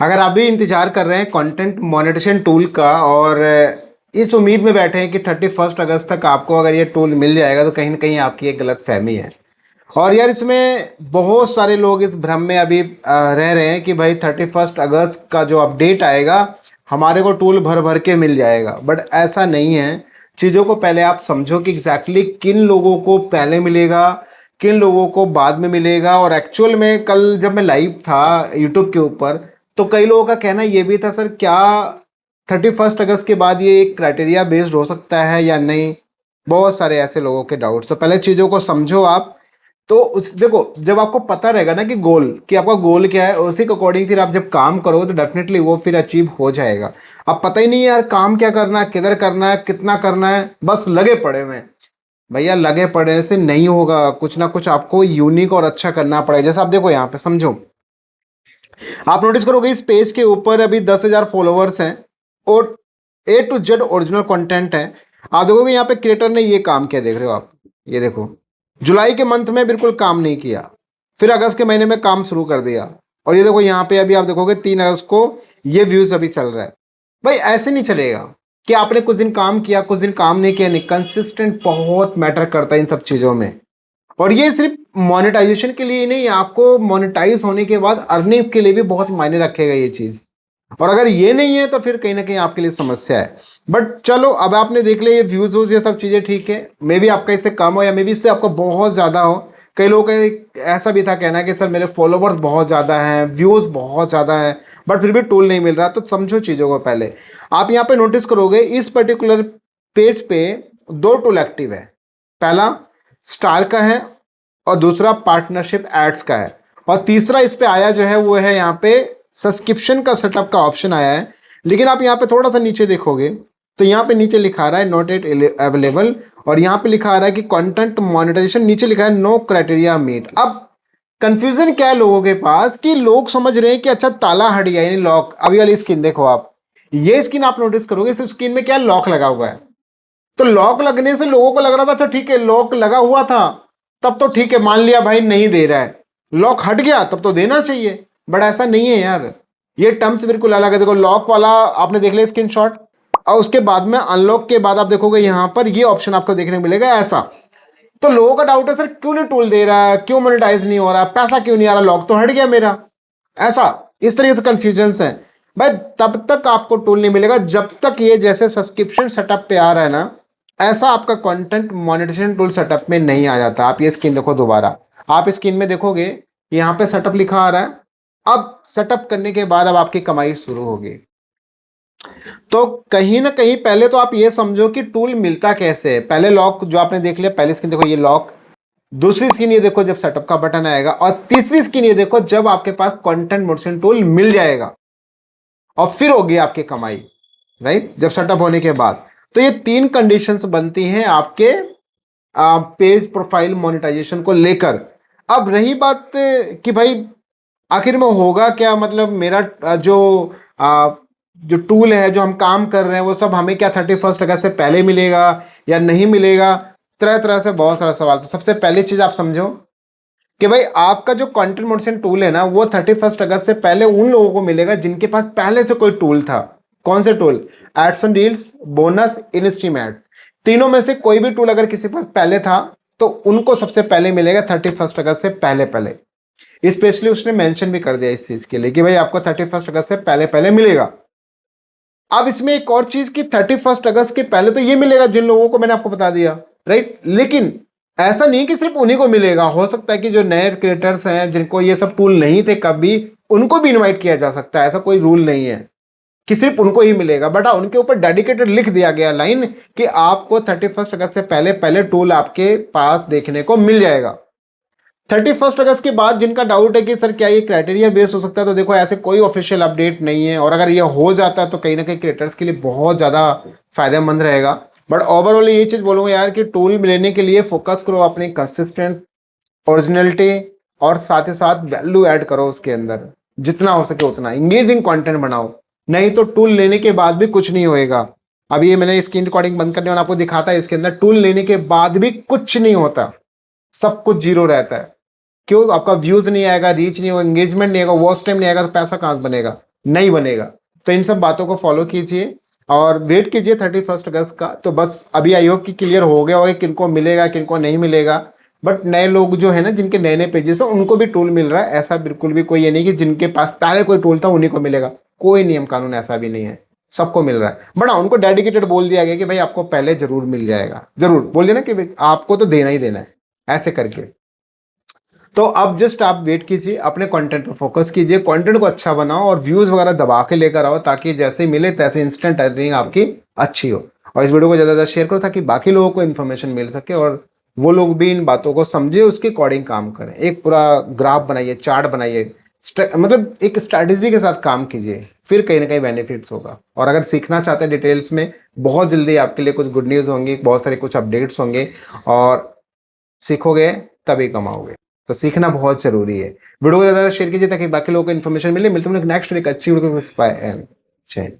अगर आप भी इंतजार कर रहे हैं कंटेंट मोनेटाइजेशन टूल का और इस उम्मीद में बैठे हैं कि 31 अगस्त तक आपको अगर ये टूल मिल जाएगा, तो कहीं ना कहीं आपकी एक गलत फहमी है। और यार, इसमें बहुत सारे लोग इस भ्रम में अभी रह रहे हैं कि भाई 31 अगस्त का जो अपडेट आएगा हमारे को टूल भर भर के मिल जाएगा, बट ऐसा नहीं है। चीज़ों को पहले आप समझो कि एग्जैक्टली किन लोगों को पहले मिलेगा, किन लोगों को बाद में मिलेगा। और एक्चुअल में कल जब मैं लाइव था यूट्यूब के ऊपर, तो कई लोगों का कहना ये भी था, सर क्या 31 अगस्त के बाद ये एक क्राइटेरिया बेस्ड हो सकता है या नहीं। बहुत सारे ऐसे लोगों के डाउट्स। तो पहले चीज़ों को समझो आप। तो उस देखो, जब आपको पता रहेगा ना कि आपका गोल क्या है, उसी के अकॉर्डिंग फिर आप जब काम करोगे तो डेफिनेटली वो फिर अचीव हो जाएगा। अब पता ही नहीं है यार काम क्या करना है, किधर करना है, कितना करना है, बस लगे पड़े हुए हैं। भैया लगे पड़े से नहीं होगा, कुछ ना कुछ आपको यूनिक और अच्छा करना पड़ेगा। जैसे आप देखो यहाँ पे समझो, आप नोटिस करोगे इस पेज के ऊपर अभी 10,000 फॉलोअर्स हैं और A to Z original content है। आप देखोगे यहाँ पे क्रिएटर ने ये काम किया, देख रहे हो आप, ये देखो, जुलाई के मंथ में बिल्कुल काम नहीं किया, फिर अगस्त के महीने में काम शुरू कर दिया। और ये देखो यहाँ पे अभी आप देखोगे 3 अगस्त को ये व्यूज अभी चल रहा है। भाई ऐसे नहीं चलेगा कि आपने कुछ दिन काम किया, कुछ दिन काम नहीं किया। नहीं, कंसिस्टेंट बहुत मैटर करता है इन सब चीज़ों में। और ये सिर्फ मोनेटाइजेशन के लिए ही नहीं, आपको मोनेटाइज होने के बाद अर्निंग के लिए भी बहुत मायने रखेगा ये चीज़। और अगर ये नहीं है तो फिर कहीं ना कहीं आपके लिए समस्या है। बट चलो, अब आपने देख लिया ये व्यूज व्यूज ये सब चीज़ें, ठीक है। मे बी आपका इससे कम हो या मे बी इससे आपका बहुत ज़्यादा हो। कई लोगों का ऐसा भी था कहना कि सर मेरे फॉलोवर्स बहुत ज़्यादा हैं, व्यूज़ बहुत ज़्यादा हैं, बट फिर भी टूल नहीं मिल रहा। तो समझो चीज़ों को पहले। आप यहाँ पे नोटिस करोगे इस पर्टिकुलर पेज पे दो टूल एक्टिव है। पहला स्टार का है और दूसरा पार्टनरशिप एड्स का है। और तीसरा इस पे आया जो है वो है यहाँ पे सब्सक्रिप्शन का सेटअप का ऑप्शन आया है। लेकिन आप यहाँ पे थोड़ा सा नीचे देखोगे तो यहाँ पे नीचे लिखा रहा है नॉट एट अवेलेबल, और यहाँ पे लिखा रहा है कि कंटेंट मोनेटाइजेशन, नीचे लिखा है नो क्राइटेरिया मीट। अब कंफ्यूजन क्या है लोगों के पास कि लोग समझ रहे हैं कि अच्छा ताला हट गया यानी लॉक। अभी वाली स्क्रीन देखो आप, ये स्क्रीन आप नोटिस करोगे इस स्क्रीन में क्या लॉक लगा हुआ है। तो लॉक लगने से लोगों को लग रहा था अच्छा ठीक है लॉक लगा हुआ था तब तो ठीक है, मान लिया भाई नहीं दे रहा है, लॉक हट गया तब तो देना चाहिए। बट ऐसा नहीं है यार, ये टर्म्स बिल्कुल अलग है। देखो लॉक वाला आपने देख लिया स्क्रीनशॉट, और उसके बाद में अनलॉक के बाद आप देखोगे यहां पर ये ऑप्शन आपको देखने को मिलेगा ऐसा। तो लोगों का डाउट है सर क्यों नहीं टूल दे रहा है, क्यों मोनेटाइज नहीं हो रहा, पैसा क्यों नहीं आ रहा, लॉक तो हट गया मेरा। ऐसा इस तरीके से कंफ्यूजन है। भाई तब तक आपको टूल नहीं मिलेगा जब तक ये जैसे सब्सक्रिप्शन सेटअप पे आ रहा है ना, ऐसा आपका कंटेंट मोनेटाइजेशन टूल सेटअप में नहीं आ जाता। आप ये स्क्रीन देखो दोबारा, आप स्क्रीन में देखोगे यहाँ पे सेटअप लिखा आ रहा है। अब सेटअप करने के बाद अब आपकी कमाई शुरू होगी। तो कहीं ना कहीं पहले तो आप ये समझो कि टूल मिलता कैसे है। पहले लॉक जो आपने देख लिया, पहली स्क्रीन देखो ये लॉक, दूसरी स्क्रीन ये देखो जब सेटअप का बटन आएगा, और तीसरी स्क्रीन ये देखो जब आपके पास कंटेंट मोडेशन टूल मिल जाएगा और फिर होगी आपकी कमाई, राइट, जब सेटअप होने के बाद। तो ये तीन कंडीशंस बनती हैं आपके पेज प्रोफाइल मोनेटाइजेशन को लेकर। अब रही बात कि भाई आखिर में होगा क्या, मतलब मेरा जो टूल है, जो हम काम कर रहे हैं, वो सब हमें क्या 31 अगस्त से पहले मिलेगा या नहीं मिलेगा। तरह तरह से बहुत सारा सवाल। तो सबसे पहली चीज आप समझो कि भाई आपका जो कंटेंट मोडेशन टूल है ना, वो 31 अगस्त से पहले उन लोगों को मिलेगा जिनके पास पहले से कोई टूल था। कौन से tool? Ads and reels, bonus, in stream ad. तीनों में से कोई भी टूल अगर किसी के पास पहले था तो उनको सबसे पहले मिलेगा 31 अगस्त से पहले पहले। स्पेशली उसने मेंशन भी कर दिया इस चीज के लिए कि भाई आपको 31 अगस्त से पहले पहले मिलेगा। अब इसमें एक और चीज कि 31 अगस्त के पहले तो ये मिलेगा जिन लोगों को मैंने आपको बता दिया, राइट। लेकिन ऐसा नहीं कि सिर्फ उन्हीं को मिलेगा, हो सकता है कि जो नए क्रिएटर्स हैं जिनको ये सब टूल नहीं थे कभी, उनको भी इनवाइट किया जा सकता है। ऐसा कोई रूल नहीं है कि सिर्फ उनको ही मिलेगा। बट हाँ, उनके ऊपर डेडिकेटेड लिख दिया गया लाइन कि आपको 31 अगस्त से पहले पहले टूल आपके पास देखने को मिल जाएगा। 31 अगस्त के बाद जिनका डाउट है कि सर क्या ये क्राइटेरिया बेस्ड हो सकता है, तो देखो ऐसे कोई ऑफिशियल अपडेट नहीं है। और अगर ये हो जाता है तो कहीं ना कहीं क्रिएटर्स के लिए बहुत ज़्यादा फायदेमंद रहेगा। बट ओवरऑल ये चीज़ बोलूँगा यार कि टूल लेने के लिए फोकस करो अपनी कंसिस्टेंट ओरिजिनलिटी, और साथ ही साथ वैल्यू ऐड करो उसके अंदर, जितना हो सके उतना इंगेजिंग कंटेंट बनाओ। नहीं तो टूल लेने के बाद भी कुछ नहीं होएगा। अभी ये मैंने स्क्रीन रिकॉर्डिंग बंद करने और आपको दिखाता है, इसके अंदर टूल लेने के बाद भी कुछ नहीं होता, सब कुछ जीरो रहता है। क्यों? आपका व्यूज नहीं आएगा, रीच नहीं होगा, एंगेजमेंट नहीं आएगा, वॉच टाइम नहीं आएगा, तो पैसा कहां से बनेगा? नहीं बनेगा। तो इन सब बातों को फॉलो कीजिए और वेट कीजिए 31 अगस्त का। तो बस अभी आई होप कि क्लियर हो गया होगा किनको मिलेगा किनको नहीं मिलेगा। बट नए लोग जो है ना, जिनके नए नए पेजेस हैं, उनको भी टूल मिल रहा है। ऐसा बिल्कुल भी कोई ये नहीं कि जिनके पास पहले कोई टूल था उन्हीं को मिलेगा। कोई नियम कानून ऐसा भी नहीं है, सबको मिल रहा है। बट हाँ, उनको डेडिकेटेड बोल दिया गया कि भाई आपको पहले जरूर मिल जाएगा, जरूर बोल दिया ना कि भाई आपको तो देना ही देना है, ऐसे करके। तो अब जस्ट आप वेट कीजिए, अपने कंटेंट पर फोकस कीजिए, कंटेंट को अच्छा बनाओ और व्यूज वगैरह दबा के लेकर आओ, ताकि जैसे ही मिले तैसे इंस्टेंट अर्निंग आपकी अच्छी हो। और इस वीडियो को ज़्यादा से ज़्यादा शेयर करो ताकि बाकी लोगों को इन्फॉर्मेशन मिल सके और वो लोग भी इन बातों को समझे, उसके अकॉर्डिंग काम करें। एक पूरा ग्राफ बनाइए, चार्ट बनाइए, मतलब एक स्ट्रैटेजी के साथ काम कीजिए, फिर कहीं ना कहीं बेनिफिट्स होगा। और अगर सीखना चाहते हैं डिटेल्स में, बहुत जल्दी आपके लिए कुछ गुड न्यूज़ होंगी, बहुत सारे कुछ अपडेट्स होंगे और सीखोगे तभी कमाओगे। तो सीखना बहुत जरूरी है। वीडियो को ज़्यादा शेयर कीजिए ताकि बाकी लोगों को इन्फॉर्मेशन मिले। मिलते हैं नेक्स्ट वीक अच्छी वीडियो को। बाय एंड जय हिंद।